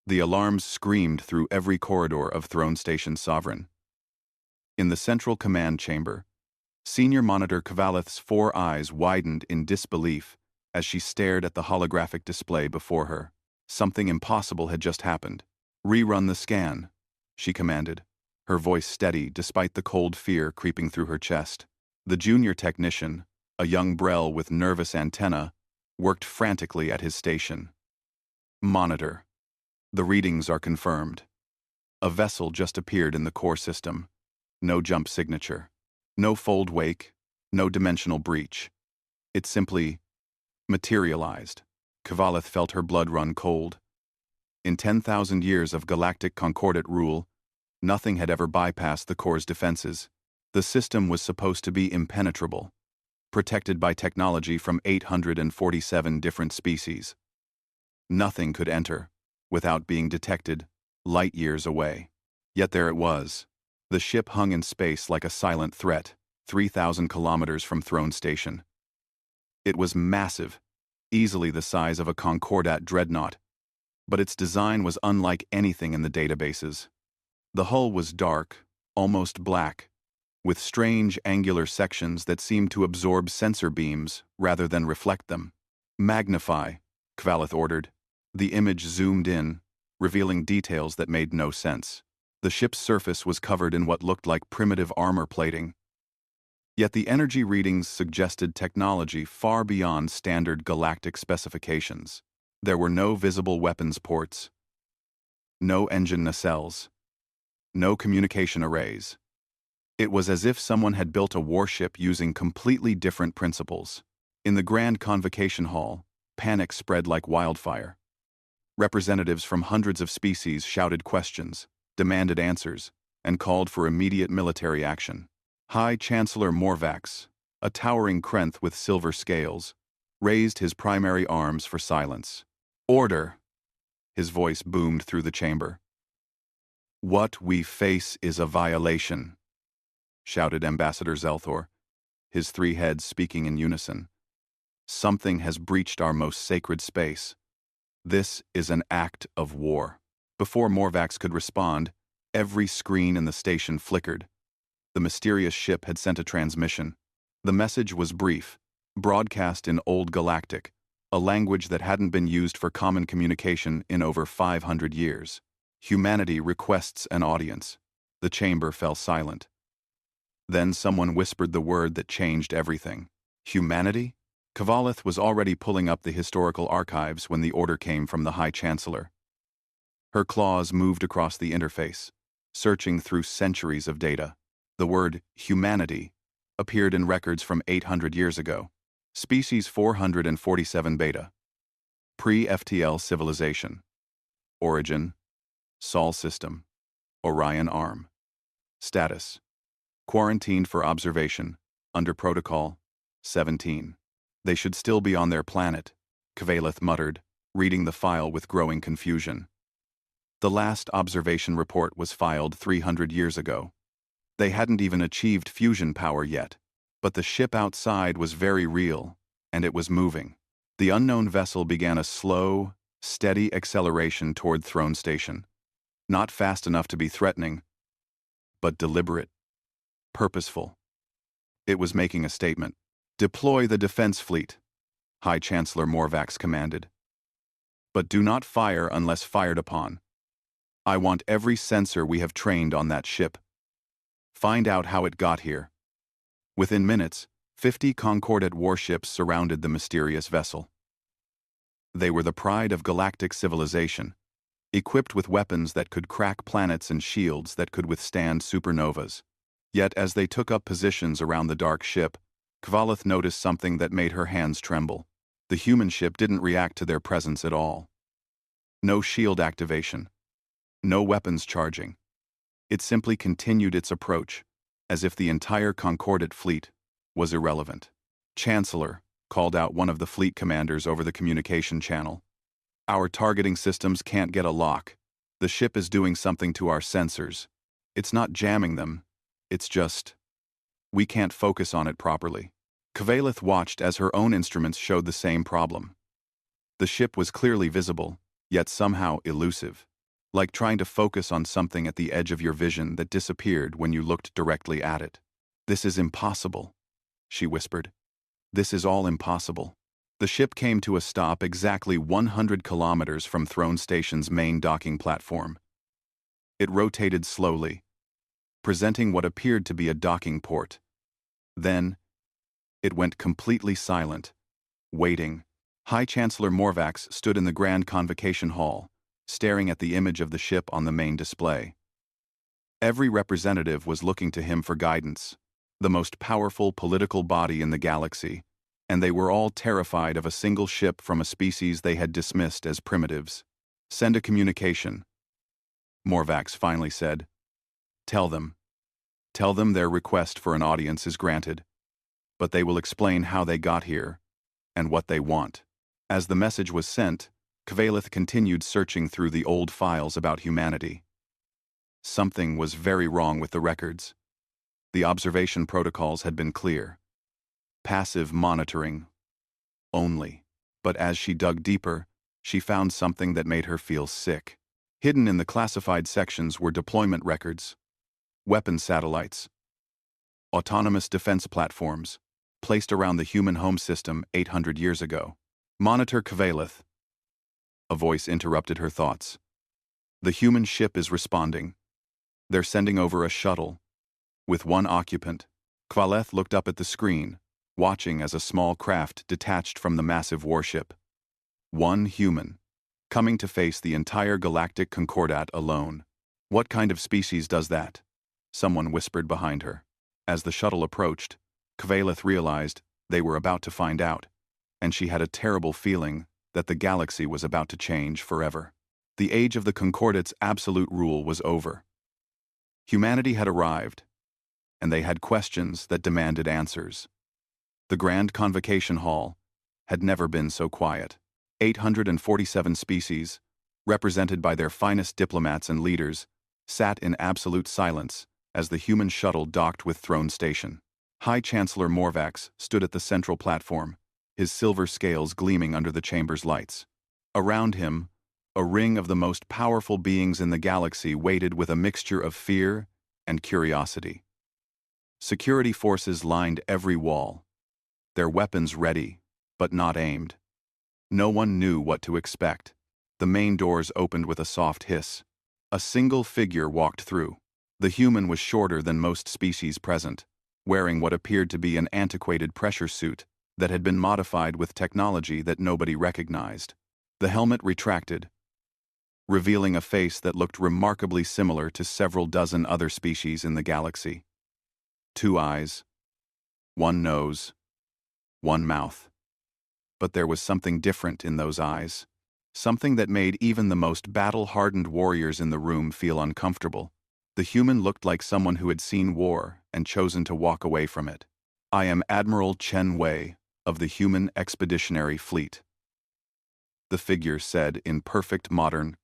The alarms screamed through every corridor of Throne Station Sovereign. In the central command chamber, Senior Monitor Kvalith's 4 eyes widened in disbelief as she stared at the holographic display before her. Something impossible had just happened. "Rerun the scan," she commanded, her voice steady despite the cold fear creeping through her chest. The junior technician, a young Brel with nervous antenna, worked frantically at his station. "Monitor. The readings are confirmed. A vessel just appeared in the core system. No jump signature. No fold wake. No dimensional breach. It simply materialized." Kvalith felt her blood run cold. In 10,000 years of galactic concordate rule, nothing had ever bypassed the core's defenses. The system was supposed to be impenetrable, protected by technology from 847 different species. Nothing could enter without being detected light years away. Yet there it was. The ship hung in space like a silent threat, 3,000 kilometers from Throne Station. It was massive, easily the size of a Concordat dreadnought, but its design was unlike anything in the databases. The hull was dark, almost black, with strange angular sections that seemed to absorb sensor beams rather than reflect them. "Magnify," Kvalith ordered. The image zoomed in, revealing details that made no sense. The ship's surface was covered in what looked like primitive armor plating. Yet the energy readings suggested technology far beyond standard galactic specifications. There were no visible weapons ports, no engine nacelles, no communication arrays. It was as if someone had built a warship using completely different principles. In the Grand Convocation Hall, panic spread like wildfire. Representatives from hundreds of species shouted questions, demanded answers, and called for immediate military action. High Chancellor Morvax, a towering Krenth with silver scales, raised his primary arms for silence. "Order!" His voice boomed through the chamber. "What we face is a violation," shouted Ambassador Zelthor, his 3 heads speaking in unison. "Something has breached our most sacred space. This is an act of war." Before Morvax could respond, every screen in the station flickered. The mysterious ship had sent a transmission. The message was brief, broadcast in Old Galactic, a language that hadn't been used for common communication in over 500 years. "Humanity requests an audience." The chamber fell silent. Then someone whispered the word that changed everything. "Humanity?" Kvalith was already pulling up the historical archives when the order came from the High Chancellor. Her claws moved across the interface, searching through centuries of data. The word humanity appeared in records from 800 years ago. Species 447 beta. Pre-FTL civilization. Origin: Sol system. Orion arm. Status: quarantined for observation, under Protocol 17. "They should still be on their planet," Kvalith muttered, reading the file with growing confusion. The last observation report was filed 300 years ago. They hadn't even achieved fusion power yet, but the ship outside was very real, and it was moving. The unknown vessel began a slow, steady acceleration toward Throne Station. Not fast enough to be threatening, but deliberate, purposeful. It was making a statement. "Deploy the defense fleet," High Chancellor Morvax commanded. "But do not fire unless fired upon. I want every sensor we have trained on that ship. Find out how it got here." Within minutes, 50 Concordat warships surrounded the mysterious vessel. They were the pride of galactic civilization, equipped with weapons that could crack planets and shields that could withstand supernovas. Yet as they took up positions around the dark ship, Kvalith noticed something that made her hands tremble. The human ship didn't react to their presence at all. No shield activation. No weapons charging. It simply continued its approach, as if the entire Concordat fleet was irrelevant. "Chancellor," called out one of the fleet commanders over the communication channel. "Our targeting systems can't get a lock. The ship is doing something to our sensors. It's not jamming them. It's just... we can't focus on it properly." Kvalith watched as her own instruments showed the same problem. The ship was clearly visible, yet somehow elusive. like trying to focus on something at the edge of your vision that disappeared when you looked directly at it. "This is impossible," she whispered. "This is all impossible." The ship came to a stop exactly 100 kilometers from Throne Station's main docking platform. It rotated slowly, presenting what appeared to be a docking port. Then, it went completely silent, waiting. High Chancellor Morvax stood in the Grand Convocation Hall, staring at the image of the ship on the main display. Every representative was looking to him for guidance, the most powerful political body in the galaxy, and they were all terrified of a single ship from a species they had dismissed as primitives. "Send a communication," Morvax finally said. Tell them their request for an audience is granted, but they will explain how they got here and what they want." As the message was sent, Kvalith continued searching through the old files about humanity. Something was very wrong with the records. The observation protocols had been clear. Passive monitoring only. But as she dug deeper, she found something that made her feel sick. Hidden in the classified sections were deployment records, weapon satellites, autonomous defense platforms, placed around the human home system 800 years ago. "Monitor Kvalith." A voice interrupted her thoughts. "The human ship is responding. They're sending over a shuttle with one occupant." Kvalith looked up at the screen, watching as a small craft detached from the massive warship. One human, coming to face the entire Galactic Concordat alone. "What kind of species does that?" someone whispered behind her. As the shuttle approached, Kvalith realized they were about to find out, and she had a terrible feeling that the galaxy was about to change forever. The age of the Concordat's absolute rule was over. Humanity had arrived, and they had questions that demanded answers. The Grand Convocation Hall had never been so quiet. 847 species, represented by their finest diplomats and leaders, sat in absolute silence as the human shuttle docked with Throne Station. High Chancellor Morvax stood at the central platform, his silver scales gleaming under the chamber's lights. Around him, a ring of the most powerful beings in the galaxy waited with a mixture of fear and curiosity. Security forces lined every wall, their weapons ready, but not aimed. No one knew what to expect. The main doors opened with a soft hiss. A single figure walked through. The human was shorter than most species present, wearing what appeared to be an antiquated pressure suit that had been modified with technology that nobody recognized. The helmet retracted, revealing a face that looked remarkably similar to several dozen other species in the galaxy. 2 eyes, 1 nose, 1 mouth. But there was something different in those eyes, something that made even the most battle-hardened warriors in the room feel uncomfortable. The human looked like someone who had seen war and chosen to walk away from it. "I am Admiral Chen Wei of the Human Expeditionary Fleet," the figure said in perfect modern,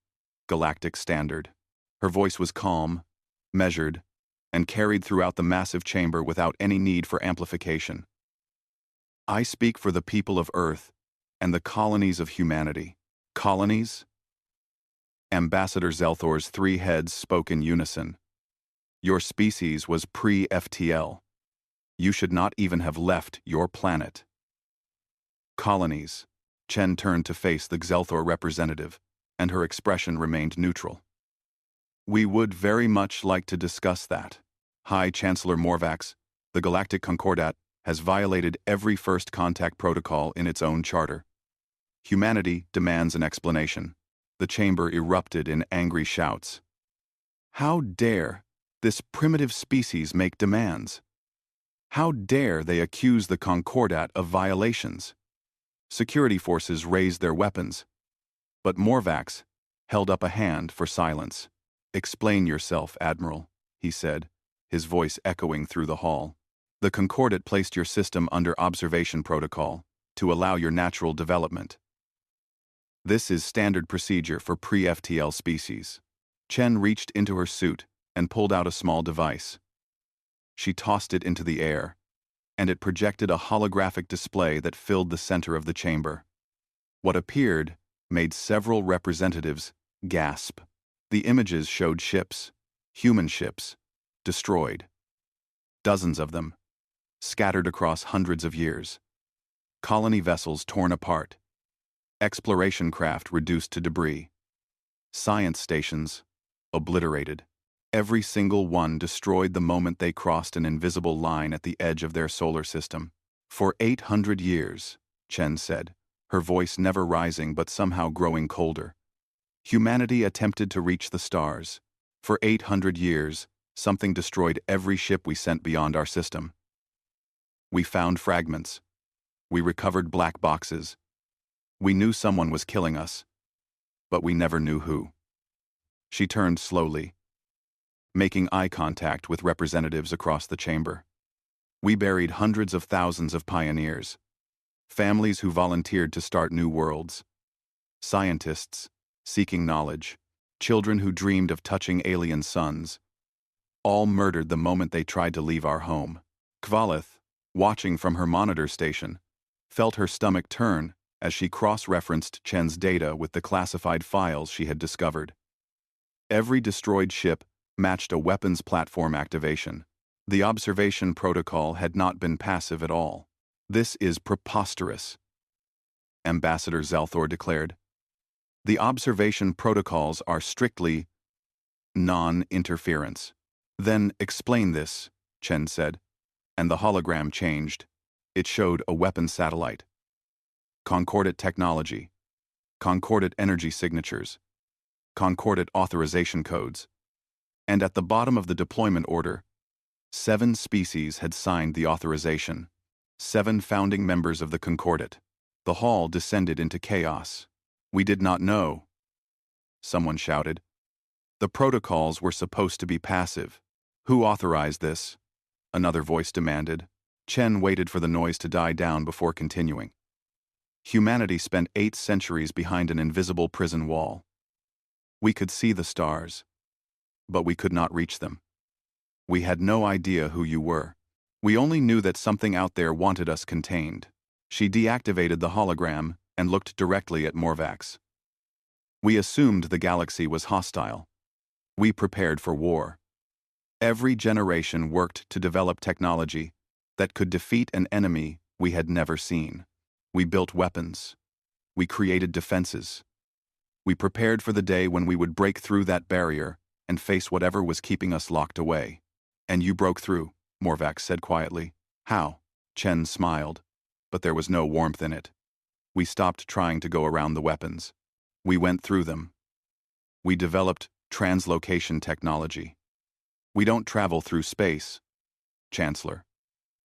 galactic standard. Her voice was calm, measured, and carried throughout the massive chamber without any need for amplification. "I speak for the people of Earth and the colonies of humanity." "Colonies?" Ambassador Zelthor's 3 heads spoke in unison. "Your species was pre-FTL. You should not even have left your planet." "Colonies." Chen turned to face the Zelthor representative, and her expression remained neutral. "We would very much like to discuss that. High Chancellor Morvax, the Galactic Concordat has violated every first contact protocol in its own charter. Humanity demands an explanation." The chamber erupted in angry shouts. How dare this primitive species make demands? How dare they accuse the Concordat of violations? Security forces raised their weapons, but Morvax held up a hand for silence. "Explain yourself, Admiral," he said, his voice echoing through the hall. "The Concordat placed your system under observation protocol to allow your natural development. This is standard procedure for pre-FTL species." Chen reached into her suit and pulled out a small device. She tossed it into the air, and it projected a holographic display that filled the center of the chamber. What appeared made several representatives gasp. The images showed ships, human ships, destroyed. Dozens of them, scattered across hundreds of years. Colony vessels torn apart. Exploration craft reduced to debris. Science stations obliterated. Every single one destroyed the moment they crossed an invisible line at the edge of their solar system. For 800 years, Chen said, her voice never rising but somehow growing colder. Humanity attempted to reach the stars. For 800 years, something destroyed every ship we sent beyond our system. We found fragments. We recovered black boxes. We knew someone was killing us, but we never knew who. She turned slowly, making eye contact with representatives across the chamber. We buried hundreds of thousands of pioneers, families who volunteered to start new worlds, scientists seeking knowledge, children who dreamed of touching alien suns, all murdered the moment they tried to leave our home. Kvalith, watching from her monitor station, felt her stomach turn as she cross-referenced Chen's data with the classified files she had discovered. Every destroyed ship matched a weapons platform activation. The observation protocol had not been passive at all. "This is preposterous," Ambassador Zelthor declared. "The observation protocols are strictly non-interference." "Then explain this," Chen said, and the hologram changed. It showed a weapon satellite. Concordate technology, concordate energy signatures, concordate authorization codes. And at the bottom of the deployment order, 7 species had signed the authorization. 7 founding members of the Concordate. The hall descended into chaos. "We did not know," someone shouted. "The protocols were supposed to be passive." "Who authorized this?" another voice demanded. Chen waited for the noise to die down before continuing. "Humanity spent 8 centuries behind an invisible prison wall. We could see the stars, but we could not reach them. We had no idea who you were. We only knew that something out there wanted us contained." She deactivated the hologram and looked directly at Morvax. "We assumed the galaxy was hostile. We prepared for war. Every generation worked to develop technology that could defeat an enemy we had never seen. We built weapons. We created defenses. We prepared for the day when we would break through that barrier and face whatever was keeping us locked away. And you broke through," Morvax said quietly. "How?" Chen smiled, but there was no warmth in it. "We stopped trying to go around the weapons. We went through them. We developed translocation technology. We don't travel through space, Chancellor.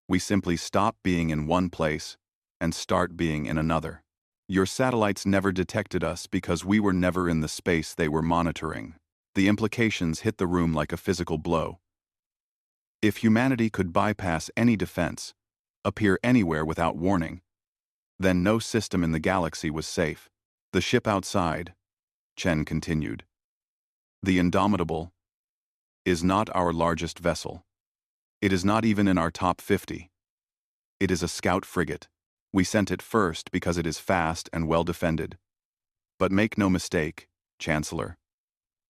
We simply stop being in one place and start being in another. Your satellites never detected us because we were never in the space they were monitoring." The implications hit the room like a physical blow. If humanity could bypass any defense, appear anywhere without warning, then no system in the galaxy was safe. "The ship outside," Chen continued, "the Indomitable, is not our largest vessel. It is not even in our top 50. It is a scout frigate. We sent it first because it is fast and well defended. But make no mistake, Chancellor,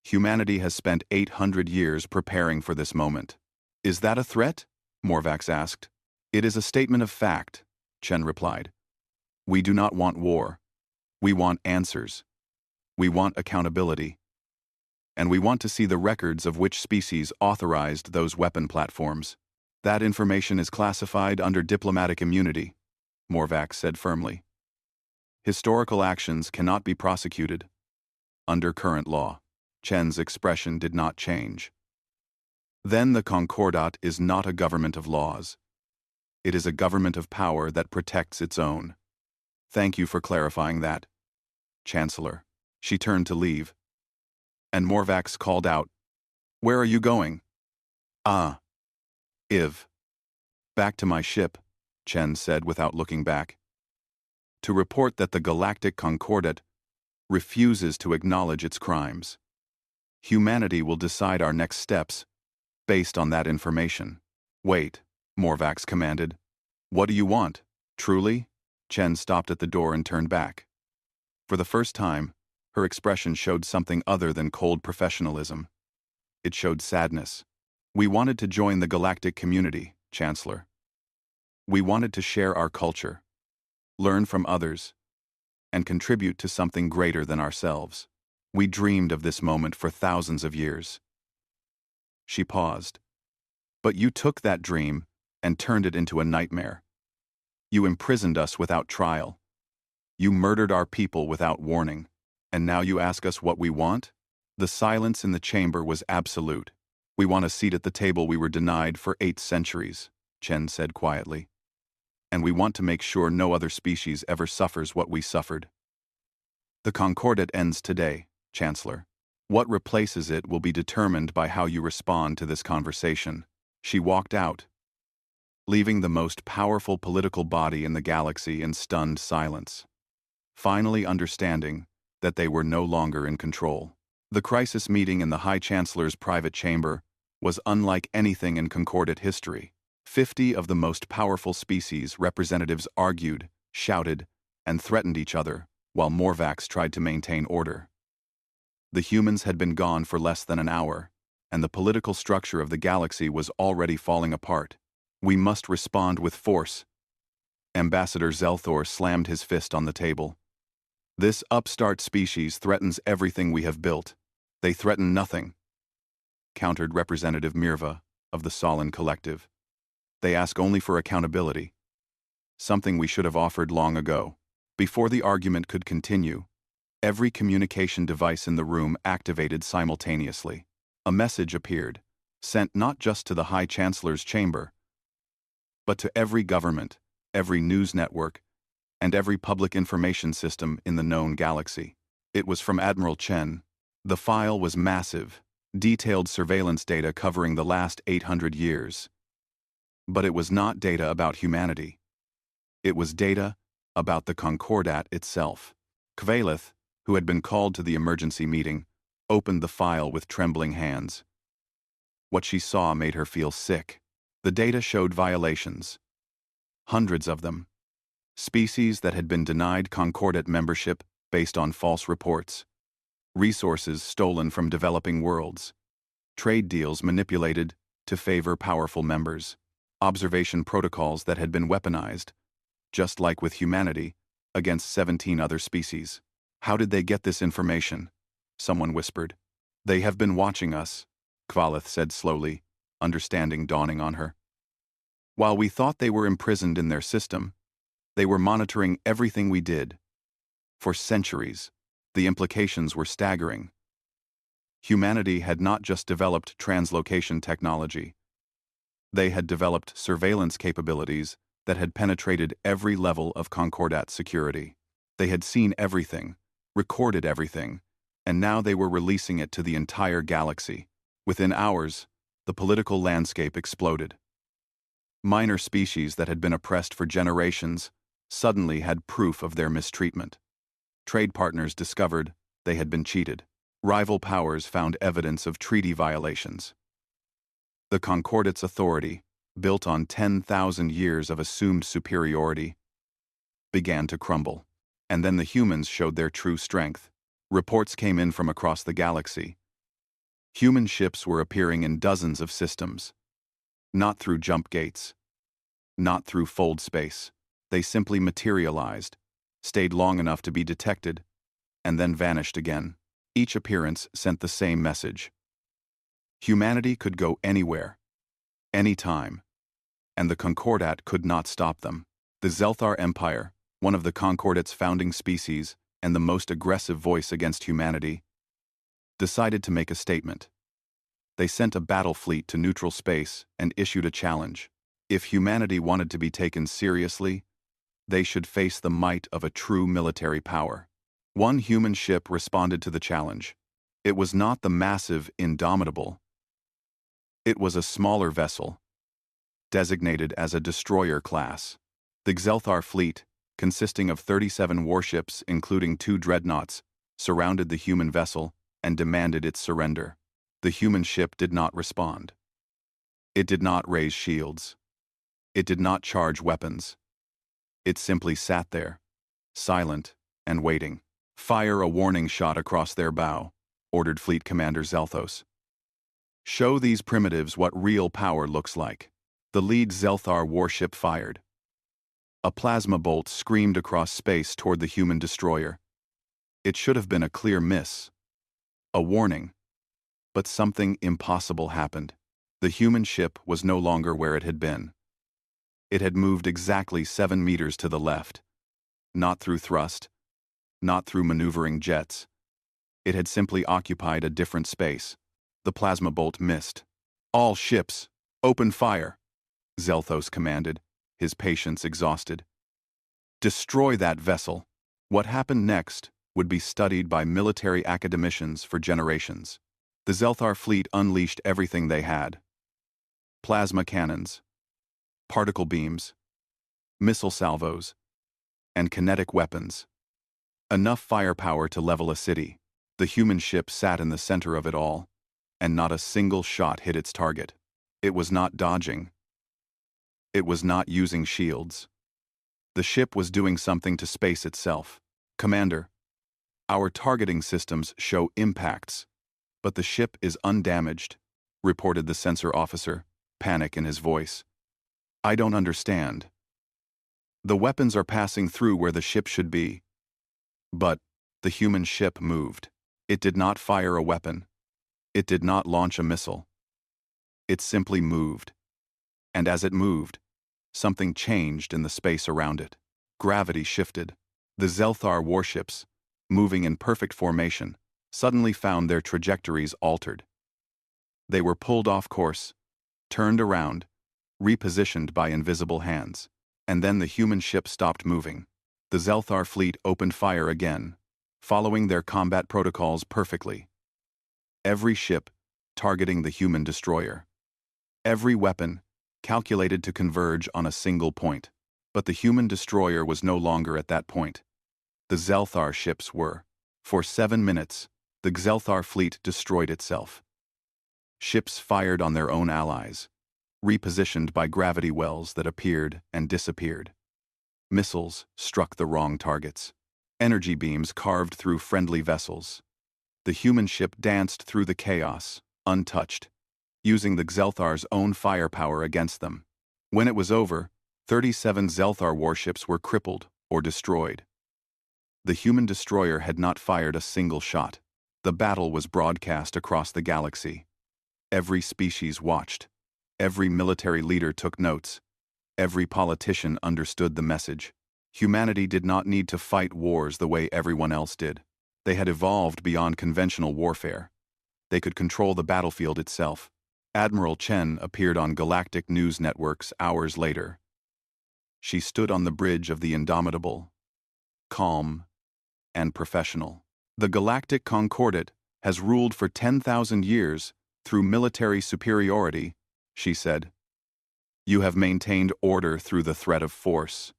humanity has spent 800 years preparing for this moment." "Is that a threat?" Morvax asked. "It is a statement of fact," Chen replied. "We do not want war. We want answers. We want accountability. And we want to see the records of which species authorized those weapon platforms. That information is classified under diplomatic immunity," Morvax said firmly. "Historical actions cannot be prosecuted under current law." Chen's expression did not change. "Then the Concordat is not a government of laws. It is a government of power that protects its own. Thank you for clarifying that, Chancellor." She turned to leave, and Morvax called out, "Where are you going?" "Ah. Iv. Back to my ship," Chen said without looking back. "To report that the Galactic Concordat refuses to acknowledge its crimes. Humanity will decide our next steps based on that information." "Wait," Morvax commanded. "What do you want? Truly?" Chen stopped at the door and turned back. For the first time, Her expression showed something other than cold professionalism. It showed sadness. We wanted to join the galactic community, Chancellor. We wanted to share our culture, learn from others, and contribute to something greater than ourselves. We dreamed of this moment for thousands of years. She paused. But you took that dream and turned it into a nightmare. You imprisoned us without trial. You murdered our people without warning. And now you ask us what we want? The silence in the chamber was absolute. We want a seat at the table we were denied for 8 centuries, Chen said quietly. And we want to make sure no other species ever suffers what we suffered. The Concordat ends today, Chancellor. What replaces it will be determined by how you respond to this conversation. She walked out, leaving the most powerful political body in the galaxy in stunned silence, finally understanding that they were no longer in control. The crisis meeting in the High Chancellor's private chamber was unlike anything in Concordat history. 50 of the most powerful species representatives argued, shouted, and threatened each other, while Morvax tried to maintain order. The humans had been gone for less than an hour, and the political structure of the galaxy was already falling apart. We must respond with force. Ambassador Zelthor slammed his fist on the table. This upstart species threatens everything we have built. They threaten nothing, countered Representative Mirva of the Solon Collective. They ask only for accountability, something we should have offered long ago. Before the argument could continue, every communication device in the room activated simultaneously. A message appeared, sent not just to the High Chancellor's chamber, but to every government, every news network, and every public information system in the known galaxy. It was from Admiral Chen. The file was massive, detailed surveillance data covering the last 800 years. But it was not data about humanity. It was data about the Concordat itself. Kvalith, who had been called to the emergency meeting, opened the file with trembling hands. What she saw made her feel sick. The data showed violations. Hundreds of them. Species that had been denied Concordat membership based on false reports. Resources stolen from developing worlds. Trade deals manipulated to favor powerful members. Observation protocols that had been weaponized, just like with humanity, against 17 other species. How did they get this information? Someone whispered. They have been watching us, Kvalith said slowly, understanding dawning on her. While we thought they were imprisoned in their system, they were monitoring everything we did. For centuries, the implications were staggering. Humanity had not just developed translocation technology. They had developed surveillance capabilities that had penetrated every level of Concordat security. They had seen everything, recorded everything, and now they were releasing it to the entire galaxy. Within hours, the political landscape exploded. Minor species that had been oppressed for generations suddenly had proof of their mistreatment. Trade partners discovered they had been cheated. Rival powers found evidence of treaty violations. The Concordat's authority, built on 10,000 years of assumed superiority, began to crumble. And then the humans showed their true strength. Reports came in from across the galaxy. Human ships were appearing in dozens of systems. Not through jump gates. Not through fold space. They simply materialized, stayed long enough to be detected, and then vanished again. Each appearance sent the same message. Humanity could go anywhere, anytime, and the Concordat could not stop them. The Zelthar Empire, one of the Concordat's founding species and the most aggressive voice against humanity, decided to make a statement. They sent a battle fleet to neutral space and issued a challenge. If humanity wanted to be taken seriously, they should face the might of a true military power. One human ship responded to the challenge. It was not the massive Indomitable. It was a smaller vessel, designated as a destroyer class. The Xelthar fleet, consisting of 37 warships including 2 dreadnoughts, surrounded the human vessel and demanded its surrender. The human ship did not respond. It did not raise shields. It did not charge weapons. It simply sat there, silent and waiting. Fire a warning shot across their bow, ordered Fleet Commander Zelthos. Show these primitives what real power looks like. The lead Zelthar warship fired. A plasma bolt screamed across space toward the human destroyer. It should have been a clear miss. A warning. But something impossible happened. The human ship was no longer where it had been. It had moved exactly 7 meters to the left. Not through thrust, not through maneuvering jets. It had simply occupied a different space. The plasma bolt missed. All ships, open fire, Zelthos commanded, his patience exhausted. Destroy that vessel. What happened next would be studied by military academicians for generations. The Zelthar fleet unleashed everything they had. Plasma cannons, particle beams, missile salvos, and kinetic weapons. Enough firepower to level a city. The human ship sat in the center of it all, and not a single shot hit its target. It was not dodging. It was not using shields. The ship was doing something to space itself. Commander, our targeting systems show impacts, but the ship is undamaged, reported the sensor officer, panic in his voice. I don't understand. The weapons are passing through where the ship should be. But the human ship moved. It did not fire a weapon. It did not launch a missile. It simply moved. And as it moved, something changed in the space around it. Gravity shifted. The Zelthar warships, moving in perfect formation, suddenly found their trajectories altered. They were pulled off course, turned around, repositioned by invisible hands. And then the human ship stopped moving. The Zelthar fleet opened fire again, following their combat protocols perfectly. Every ship targeting the human destroyer. Every weapon calculated to converge on a single point. But the human destroyer was no longer at that point. The Zelthar ships were. For 7 minutes, the Zelthar fleet destroyed itself. Ships fired on their own allies, repositioned by gravity wells that appeared and disappeared. Missiles struck the wrong targets. Energy beams carved through friendly vessels. The human ship danced through the chaos, untouched, using the Zelthar's own firepower against them. When it was over, 37 Zelthar warships were crippled or destroyed. The human destroyer had not fired a single shot. The battle was broadcast across the galaxy. Every species watched. Every military leader took notes. Every politician understood the message. Humanity did not need to fight wars the way everyone else did. They had evolved beyond conventional warfare. They could control the battlefield itself. Admiral Chen appeared on galactic news networks hours later. She stood on the bridge of the Indomitable, calm and professional. The Galactic Concordat has ruled for 10,000 years through military superiority, she said. You have maintained order through the threat of force.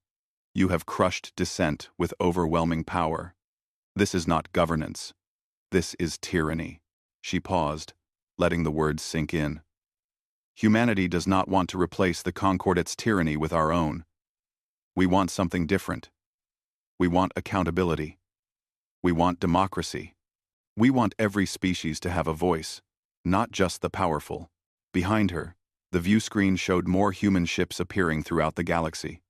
You have crushed dissent with overwhelming power. This is not governance. This is tyranny. She paused, letting the words sink in. Humanity does not want to replace the Concordat's tyranny with our own. We want something different. We want accountability. We want democracy. We want every species to have a voice, not just the powerful. Behind her, the view screen showed more human ships appearing throughout the galaxy.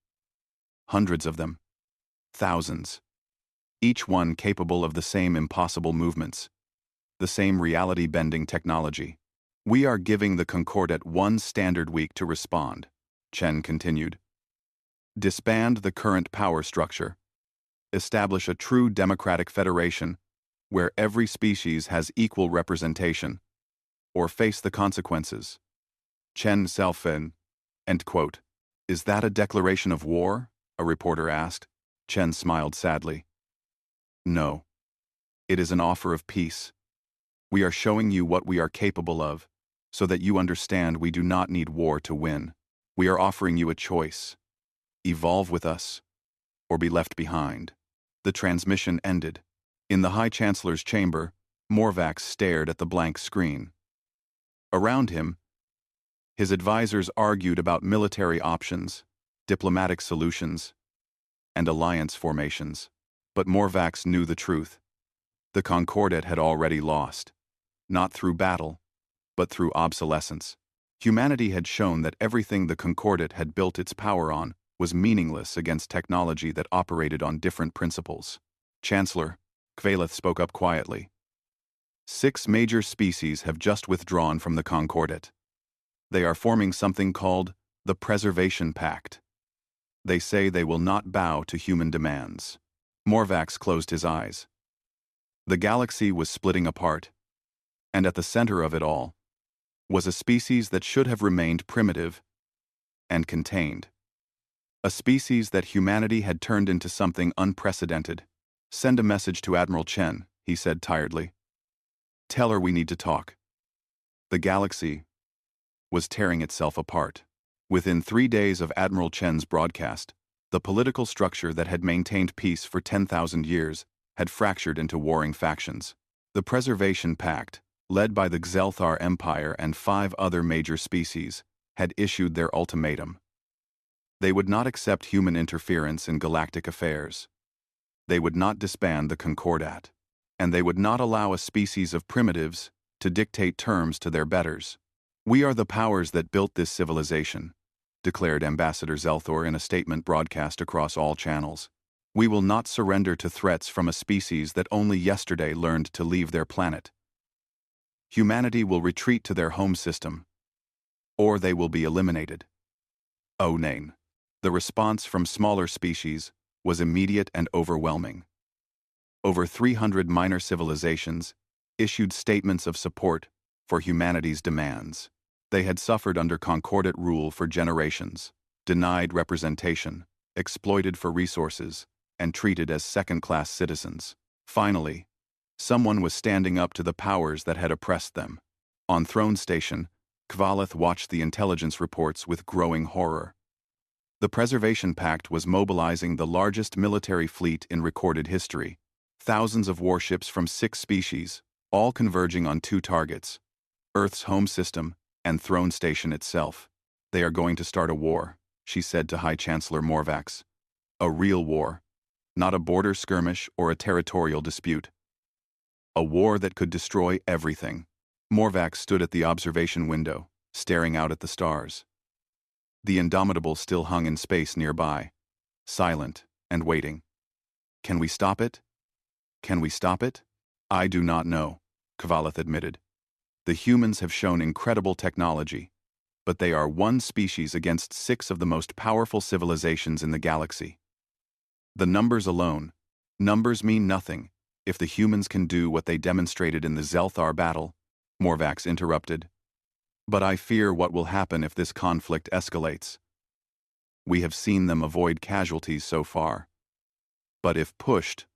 Hundreds of them. Thousands. Each one capable of the same impossible movements. The same reality-bending technology. We are giving the Concordat one standard week to respond, Chen continued. Disband the current power structure. Establish a true democratic federation where every species has equal representation, or face the consequences. Chen Xiaofen, end quote. Is that a declaration of war? A reporter asked. Chen smiled sadly. No. It is an offer of peace. We are showing you what we are capable of, so that you understand we do not need war to win. We are offering you a choice. Evolve with us, or be left behind. The transmission ended. In the High Chancellor's chamber, Morvax stared at the blank screen. Around him, his advisors argued about military options, diplomatic solutions, and alliance formations. But Morvax knew the truth. The Concordat had already lost. Not through battle, but through obsolescence. Humanity had shown that everything the Concordat had built its power on was meaningless against technology that operated on different principles. Chancellor, Kvalith spoke up quietly. 6 major species have just withdrawn from the Concordat. They are forming something called the Preservation Pact. They say they will not bow to human demands. Morvax closed his eyes. The galaxy was splitting apart, and at the center of it all was a species that should have remained primitive and contained. A species that humanity had turned into something unprecedented. Send a message to Admiral Chen, he said tiredly. Tell her we need to talk. The galaxy was tearing itself apart. Within 3 days of Admiral Chen's broadcast, the political structure that had maintained peace for 10,000 years had fractured into warring factions. The Preservation Pact, led by the Xelthar Empire and 5 other major species, had issued their ultimatum. They would not accept human interference in galactic affairs. They would not disband the Concordat. And they would not allow a species of primitives to dictate terms to their betters. We are the powers that built this civilization, declared Ambassador Zelthor in a statement broadcast across all channels. We will not surrender to threats from a species that only yesterday learned to leave their planet. Humanity will retreat to their home system, or they will be eliminated. Oh, Nain. The response from smaller species was immediate and overwhelming. Over 300 minor civilizations issued statements of support for humanity's demands. They had suffered under Concordat rule for generations, denied representation, exploited for resources, and treated as second-class citizens. Finally, someone was standing up to the powers that had oppressed them. On Throne Station, Kvalith watched the intelligence reports with growing horror. The Preservation Pact was mobilizing the largest military fleet in recorded history. Thousands of warships from 6 species, all converging on 2 targets: Earth's home system and Throne Station itself. They are going to start a war, she said to High Chancellor Morvax. A real war, not a border skirmish or a territorial dispute. A war that could destroy everything. Morvax stood at the observation window, staring out at the stars. The Indomitable still hung in space nearby, silent and waiting. Can we stop it? Can we stop it? I do not know, Kvalith admitted. The humans have shown incredible technology, but they are one species against 6 of the most powerful civilizations in the galaxy. The numbers alone, numbers mean nothing if the humans can do what they demonstrated in the Xelthar battle, Morvax interrupted. But I fear what will happen if this conflict escalates. We have seen them avoid casualties so far. But if pushed,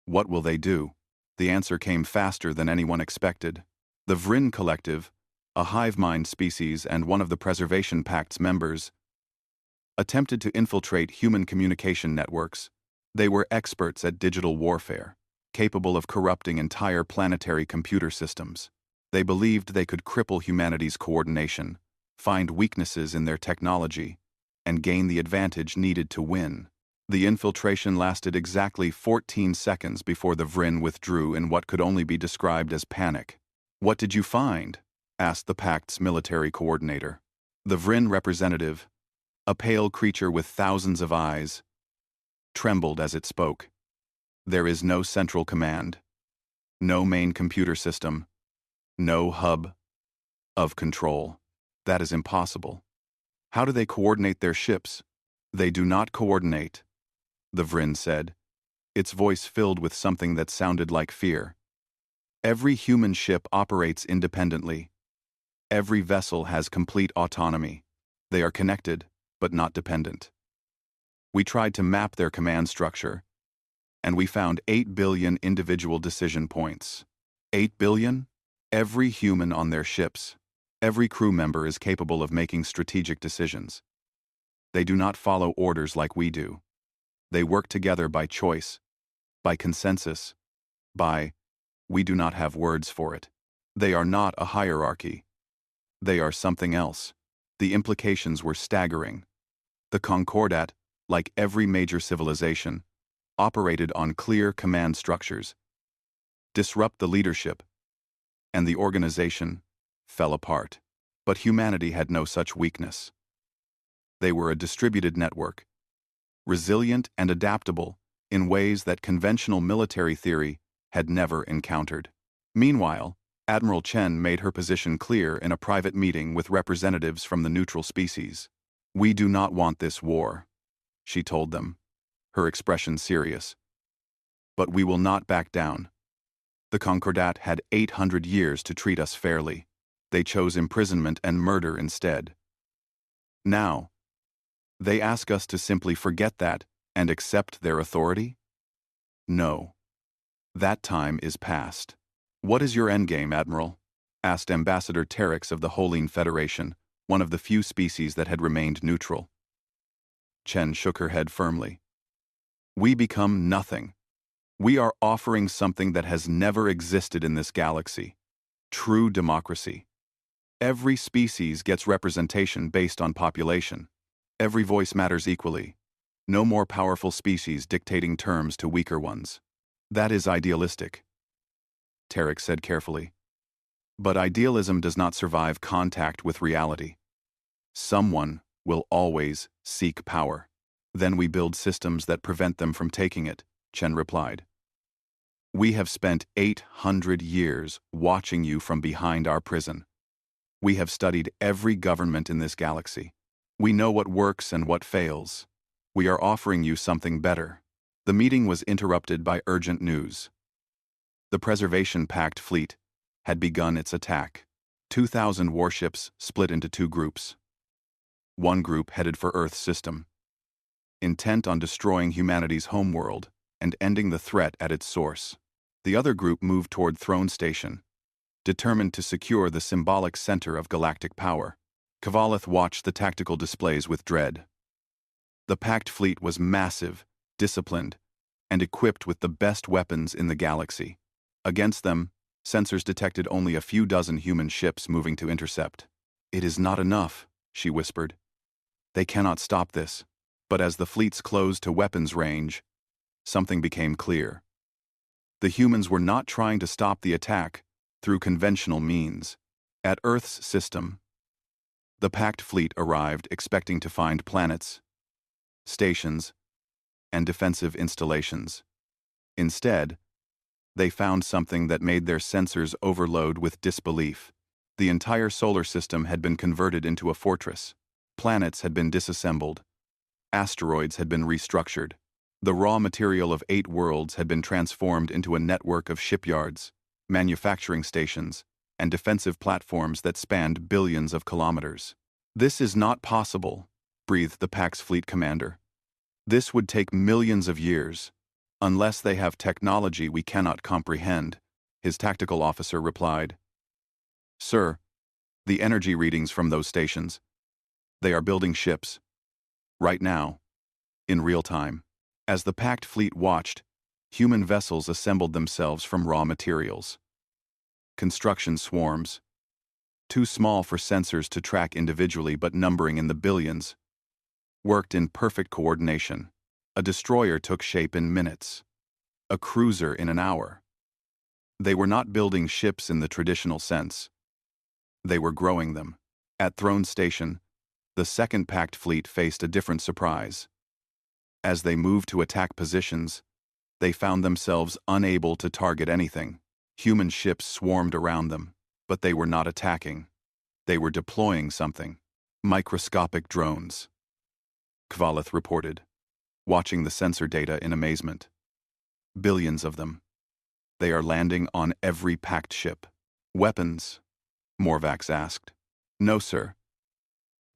what will they do? The answer came faster than anyone expected. The Vryn Collective, a hive mind species and one of the Preservation Pact's members, attempted to infiltrate human communication networks. They were experts at digital warfare, capable of corrupting entire planetary computer systems. They believed they could cripple humanity's coordination, find weaknesses in their technology, and gain the advantage needed to win. The infiltration lasted exactly 14 seconds before the Vryn withdrew in what could only be described as panic. What did you find? Asked the Pact's military coordinator. The Vryn representative, a pale creature with thousands of eyes, trembled as it spoke. There is no central command, no main computer system, no hub of control. That is impossible. How do they coordinate their ships? They do not coordinate, the Vryn said, its voice filled with something that sounded like fear. Every human ship operates independently. Every vessel has complete autonomy. They are connected, but not dependent. We tried to map their command structure, and we found 8 billion individual decision points. 8 billion? Every human on their ships, every crew member is capable of making strategic decisions. They do not follow orders like we do. They work together by choice, by consensus, by, we do not have words for it. They are not a hierarchy. They are something else. The implications were staggering. The Concordat, like every major civilization, operated on clear command structures, disrupt the leadership, and the organization fell apart. But humanity had no such weakness. They were a distributed network, resilient and adaptable in ways that conventional military theory had never encountered. Meanwhile, Admiral Chen made her position clear in a private meeting with representatives from the neutral species. "We do not want this war," she told them, her expression serious. "But we will not back down. The Concordat had 800 years to treat us fairly. They chose imprisonment and murder instead. Now, they ask us to simply forget that and accept their authority? No. That time is past." "What is your endgame, Admiral?" asked Ambassador Terex of the Holine Federation, one of the few species that had remained neutral. Chen shook her head firmly. "We become nothing. We are offering something that has never existed in this galaxy. True democracy. Every species gets representation based on population. Every voice matters equally. No more powerful species dictating terms to weaker ones. That is idealistic," Terex said carefully. "But idealism does not survive contact with reality. Someone will always seek power. Then we build systems that prevent them from taking it," Chen replied. "We have spent 800 years watching you from behind our prison. We have studied every government in this galaxy. We know what works and what fails. We are offering you something better." The meeting was interrupted by urgent news. The Preservation Pact fleet had begun its attack. 2,000 warships split into two groups. One group headed for Earth's system, intent on destroying humanity's homeworld and ending the threat at its source. The other group moved toward Throne Station, determined to secure the symbolic center of galactic power. Kvalith watched the tactical displays with dread. The Pact fleet was massive, disciplined, and equipped with the best weapons in the galaxy. Against them, sensors detected only a few dozen human ships moving to intercept. "It is not enough," she whispered. "They cannot stop this." But as the fleets closed to weapons range, something became clear. The humans were not trying to stop the attack through conventional means. At Earth's system, the Pact fleet arrived expecting to find planets, stations, and defensive installations. Instead, they found something that made their sensors overload with disbelief. The entire solar system had been converted into a fortress. Planets had been disassembled. Asteroids had been restructured. The raw material of 8 worlds had been transformed into a network of shipyards, manufacturing stations, and defensive platforms that spanned billions of kilometers. "This is not possible," breathed the Pact's fleet commander. "This would take millions of years. Unless they have technology we cannot comprehend," his tactical officer replied. "Sir, the energy readings from those stations. They are building ships. Right now. In real time." As the Pact fleet watched, human vessels assembled themselves from raw materials. Construction swarms, too small for sensors to track individually but numbering in the billions, worked in perfect coordination. A destroyer took shape in minutes. A cruiser in an hour. They were not building ships in the traditional sense. They were growing them. At Throne Station, the second Pact fleet faced a different surprise. As they moved to attack positions, they found themselves unable to target anything. Human ships swarmed around them, but they were not attacking. They were deploying something. Microscopic drones, Kvalith reported, watching the sensor data in amazement. "Billions of them. They are landing on every Pact ship." "Weapons?" Morvax asked. "No, sir.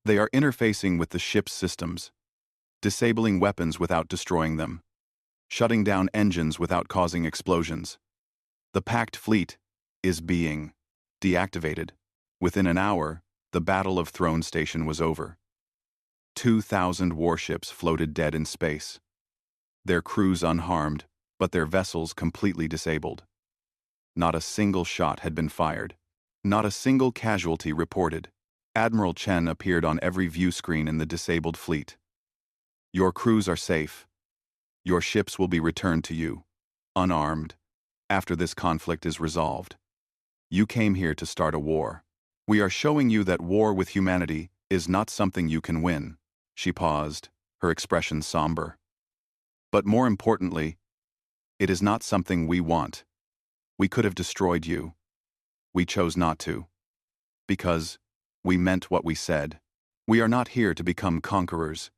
They are interfacing with the ship's systems, disabling weapons without destroying them, shutting down engines without causing explosions. The Pact fleet is being deactivated." Within an hour, the Battle of Throne Station was over. 2,000 warships floated dead in space, their crews unharmed, but their vessels completely disabled. Not a single shot had been fired. Not a single casualty reported. Admiral Chen appeared on every view screen in the disabled fleet. "Your crews are safe. Your ships will be returned to you, unarmed, after this conflict is resolved. You came here to start a war. We are showing you that war with humanity is not something you can win." She paused, her expression somber. "But more importantly, it is not something we want. We could have destroyed you. We chose not to. Because we meant what we said. We are not here to become conquerors.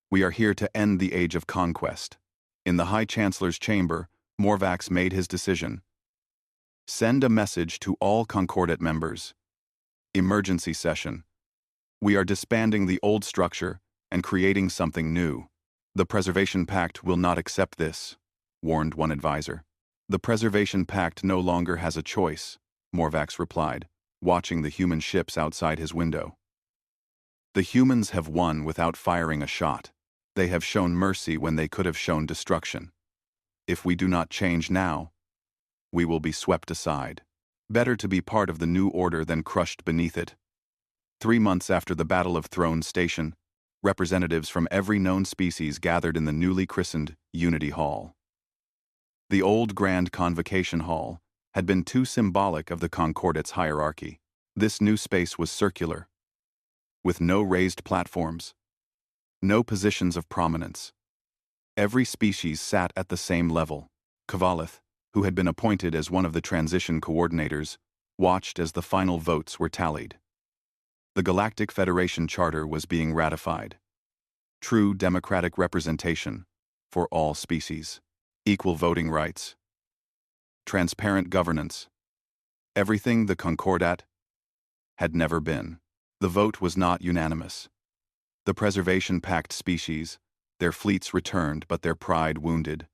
We are here to end the age of conquest." In the High Chancellor's chamber, Morvax made his decision. "Send a message to all Concordat members. Emergency session. We are disbanding the old structure and creating something new. The Preservation Pact will not accept this," warned one advisor. "The Preservation Pact no longer has a choice," Morvax replied, watching the human ships outside his window. "The humans have won without firing a shot. They have shown mercy when they could have shown destruction. If we do not change now, we will be swept aside. Better to be part of the new order than crushed beneath it." 3 months after the Battle of Throne Station, representatives from every known species gathered in the newly christened Unity Hall. The old Grand Convocation Hall had been too symbolic of the Concordat's hierarchy. This new space was circular, with no raised platforms, no positions of prominence. Every species sat at the same level. Kvalith, who had been appointed as one of the transition coordinators, watched as the final votes were tallied. The Galactic Federation Charter was being ratified. True democratic representation for all species. Equal voting rights. Transparent governance. Everything the Concordat had never been. The vote was not unanimous. The Preservation Pact species, their fleets returned but their pride wounded,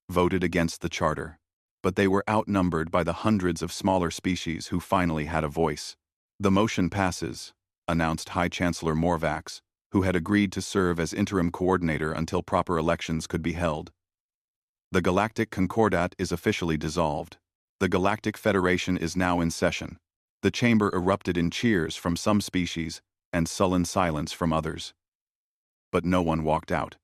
voted against the charter. But they were outnumbered by the hundreds of smaller species who finally had a voice. "The motion passes," announced High Chancellor Morvax, who had agreed to serve as interim coordinator until proper elections could be held. "The Galactic Concordat is officially dissolved. The Galactic Federation is now in session." The chamber erupted in cheers from some species and sullen silence from others. But no one walked out.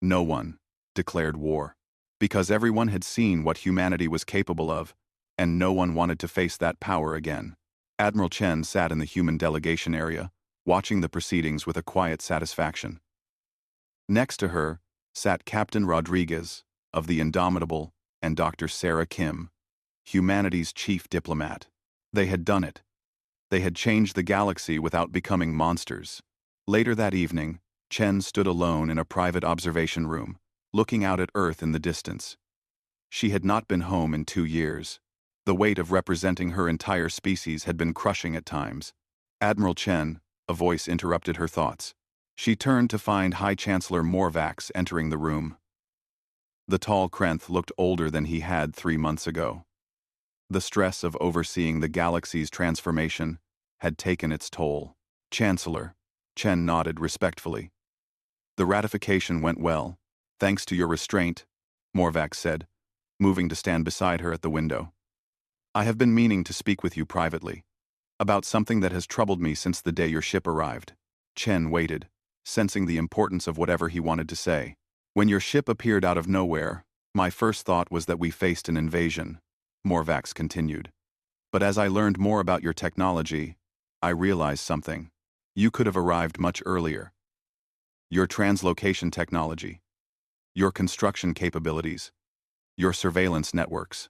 No one declared war. Because everyone had seen what humanity was capable of, and no one wanted to face that power again. Admiral Chen sat in the human delegation area, watching the proceedings with a quiet satisfaction. Next to her sat Captain Rodriguez of the Indomitable and Dr. Sarah Kim, humanity's chief diplomat. They had done it. They had changed the galaxy without becoming monsters. Later that evening, Chen stood alone in a private observation room, looking out at Earth in the distance. She had not been home in 2 years. The weight of representing her entire species had been crushing at times. "Admiral Chen," a voice interrupted her thoughts. She turned to find High Chancellor Morvax entering the room. The tall Krenth looked older than he had 3 months ago. The stress of overseeing the galaxy's transformation had taken its toll. "Chancellor," Chen nodded respectfully. "The ratification went well, thanks to your restraint," Morvax said, moving to stand beside her at the window. "I have been meaning to speak with you privately, about something that has troubled me since the day your ship arrived." Chen waited, sensing the importance of whatever he wanted to say. "When your ship appeared out of nowhere, my first thought was that we faced an invasion," Morvax continued. "But as I learned more about your technology, I realized something. You could have arrived much earlier. Your translocation technology, your construction capabilities, your surveillance networks.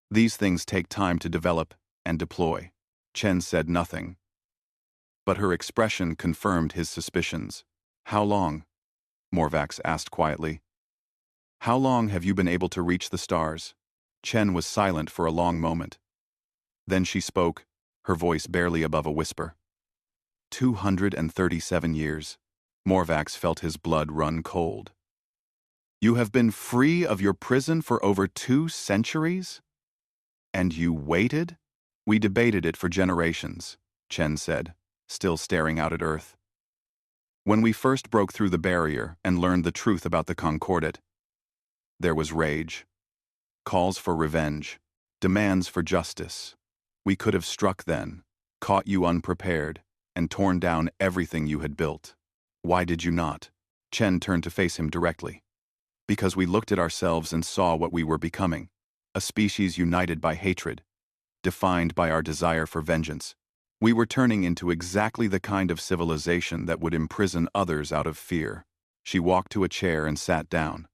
These things take time to develop and deploy." Chen said nothing, but her expression confirmed his suspicions. "How long?" Morvax asked quietly. "How long have you been able to reach the stars?" Chen was silent for a long moment. Then she spoke, her voice barely above a whisper. 237 years. Morvax felt his blood run cold. "You have been free of your prison for over 2 centuries? And you waited?" "We debated it for generations," Chen said, still staring out at Earth. "When we first broke through the barrier and learned the truth about the Concordat, there was rage, calls for revenge, demands for justice. We could have struck then, caught you unprepared, and torn down everything you had built. Why did you not?" Chen turned to face him directly. Because we looked at ourselves and saw what we were becoming, a species united by hatred, defined by our desire for vengeance. We were turning into exactly the kind of civilization that would imprison others out of fear. She walked to a chair and sat down,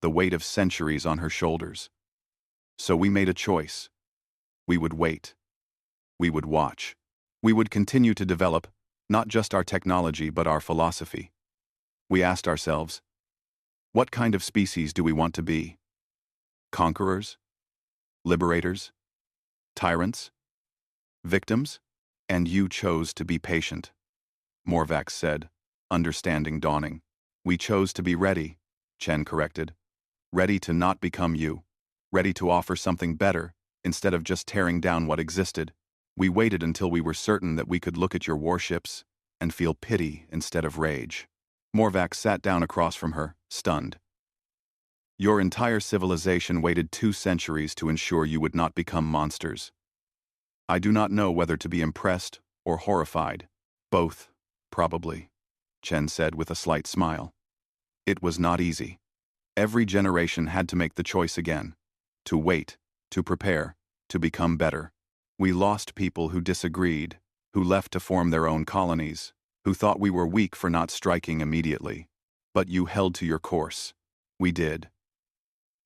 the weight of centuries on her shoulders. So we made a choice. We would wait. We would watch. We would continue to develop, not just our technology but our philosophy. We asked ourselves, what kind of species do we want to be? Conquerors? Liberators? Tyrants? Victims? And you chose to be patient. Morvax said, understanding dawning. We chose to be ready, Chen corrected. Ready to not become you. Ready to offer something better, instead of just tearing down what existed. We waited until we were certain that we could look at your warships and feel pity instead of rage. Morvax sat down across from her, stunned. Your entire civilization waited 2 centuries to ensure you would not become monsters. I do not know whether to be impressed or horrified. Both, probably, Chen said with a slight smile. It was not easy. Every generation had to make the choice again. To wait, to prepare, to become better. We lost people who disagreed, who left to form their own colonies, who thought we were weak for not striking immediately. But you held to your course. We did.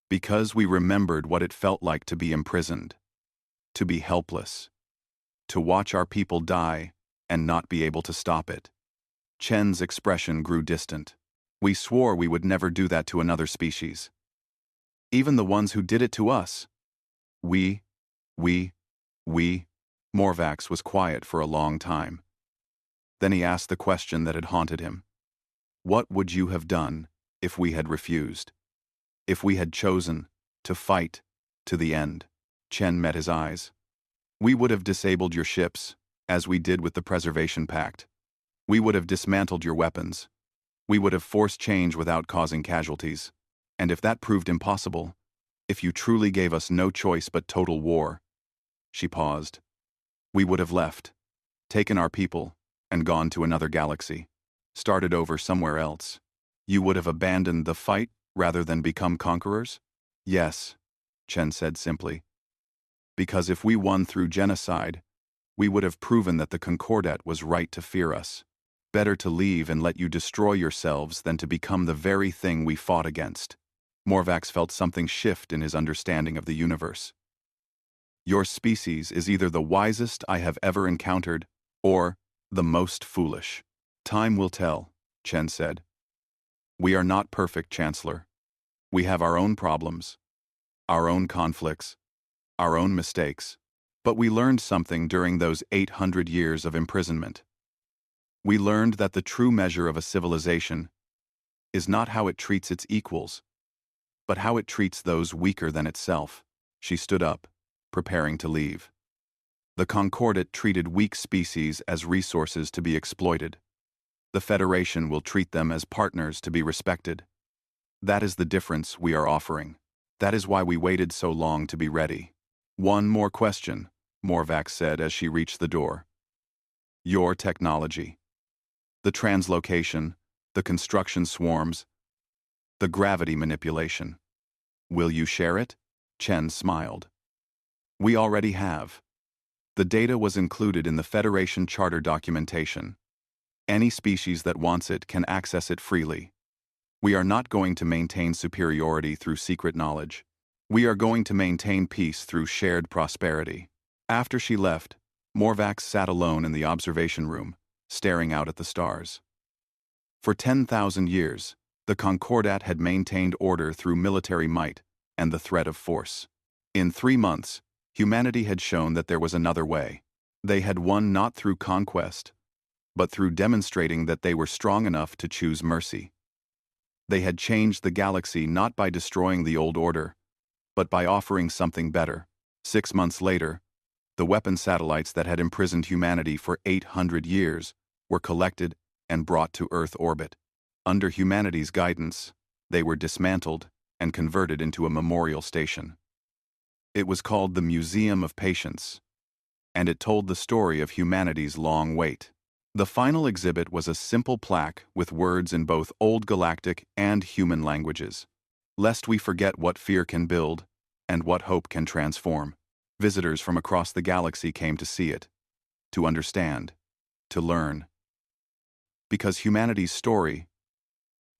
Because we remembered what it felt like to be imprisoned, to be helpless, to watch our people die and not be able to stop it. Chen's expression grew distant. We swore we would never do that to another species. Even the ones who did it to us. We. Morvax was quiet for a long time. Then he asked the question that had haunted him. What would you have done if we had refused? If we had chosen to fight to the end? Chen met his eyes. We would have disabled your ships, as we did with the Preservation Pact. We would have dismantled your weapons. We would have forced change without causing casualties. And if that proved impossible, if you truly gave us no choice but total war, she paused, we would have left, taken our people, and gone to another galaxy, started over somewhere else. You would have abandoned the fight rather than become conquerors? Yes, Chen said simply. Because if we won through genocide, we would have proven that the Concordat was right to fear us. Better to leave and let you destroy yourselves than to become the very thing we fought against. Morvax felt something shift in his understanding of the universe. Your species is either the wisest I have ever encountered, or the most foolish. Time will tell, Chen said. We are not perfect, Chancellor. We have our own problems, our own conflicts, our own mistakes. But we learned something during those 800 years of imprisonment. We learned that the true measure of a civilization is not how it treats its equals, but how it treats those weaker than itself. She stood up, preparing to leave. The Concordat treated weak species as resources to be exploited. The Federation will treat them as partners to be respected. That is the difference we are offering. That is why we waited so long to be ready. One more question, Morvax said as she reached the door. Your technology. The translocation, the construction swarms, the gravity manipulation. Will you share it? Chen smiled. We already have. The data was included in the Federation Charter documentation. Any species that wants it can access it freely. We are not going to maintain superiority through secret knowledge. We are going to maintain peace through shared prosperity. After she left, Morvax sat alone in the observation room, staring out at the stars. For 10,000 years, the Concordat had maintained order through military might and the threat of force. In 3 months, humanity had shown that there was another way. They had won not through conquest, but through demonstrating that they were strong enough to choose mercy. They had changed the galaxy not by destroying the old order, but by offering something better. 6 months later, the weapon satellites that had imprisoned humanity for 800 years were collected and brought to Earth orbit. Under humanity's guidance, they were dismantled and converted into a memorial station. It was called the Museum of Patience, and it told the story of humanity's long wait. The final exhibit was a simple plaque with words in both Old Galactic and human languages. Lest we forget what fear can build and what hope can transform. Visitors from across the galaxy came to see it, to understand, to learn. Because humanity's story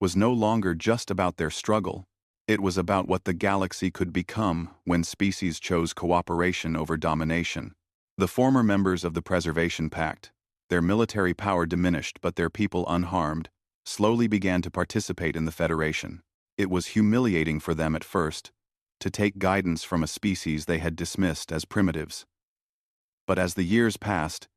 was no longer just about their struggle, it was about what the galaxy could become when species chose cooperation over domination. The former members of the Preservation Pact, their military power diminished but their people unharmed, slowly began to participate in the Federation. It was humiliating for them at first to take guidance from a species they had dismissed as primitives. But as the years passed,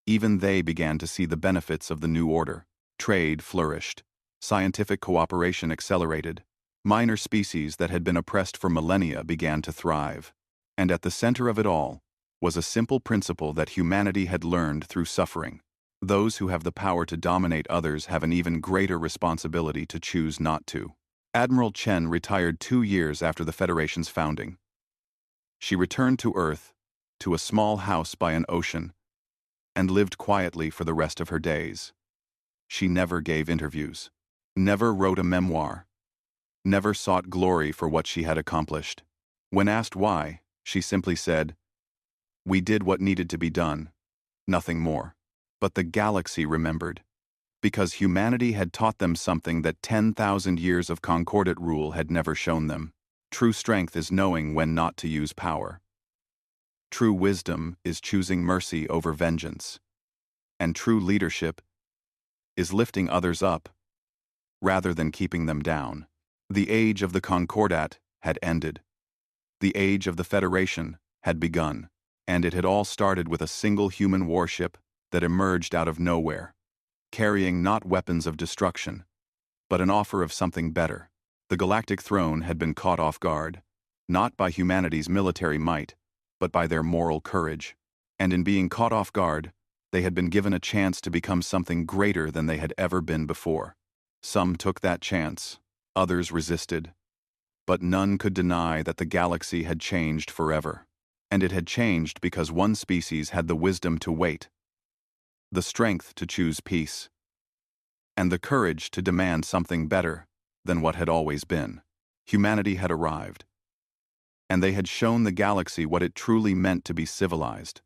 even they began to see the benefits of the new order. Trade flourished. Scientific cooperation accelerated. Minor species that had been oppressed for millennia began to thrive. And at the center of it all was a simple principle that humanity had learned through suffering. Those who have the power to dominate others have an even greater responsibility to choose not to. Admiral Chen retired 2 years after the Federation's founding. She returned to Earth, to a small house by an ocean, and lived quietly for the rest of her days. She never gave interviews, never wrote a memoir, never sought glory for what she had accomplished. When asked why, she simply said, "We did what needed to be done, nothing more." But the galaxy remembered, because humanity had taught them something that 10,000 years of concordate rule had never shown them. True strength is knowing when not to use power. True wisdom is choosing mercy over vengeance. And true leadership is lifting others up, rather than keeping them down. The age of the Concordat had ended. The age of the Federation had begun, and it had all started with a single human warship that emerged out of nowhere, carrying not weapons of destruction, but an offer of something better. The galactic throne had been caught off guard, not by humanity's military might, but by their moral courage. And in being caught off guard, they had been given a chance to become something greater than they had ever been before. Some took that chance, others resisted, but none could deny that the galaxy had changed forever. And it had changed because one species had the wisdom to wait, the strength to choose peace, and the courage to demand something better than what had always been. Humanity had arrived, and they had shown the galaxy what it truly meant to be civilized.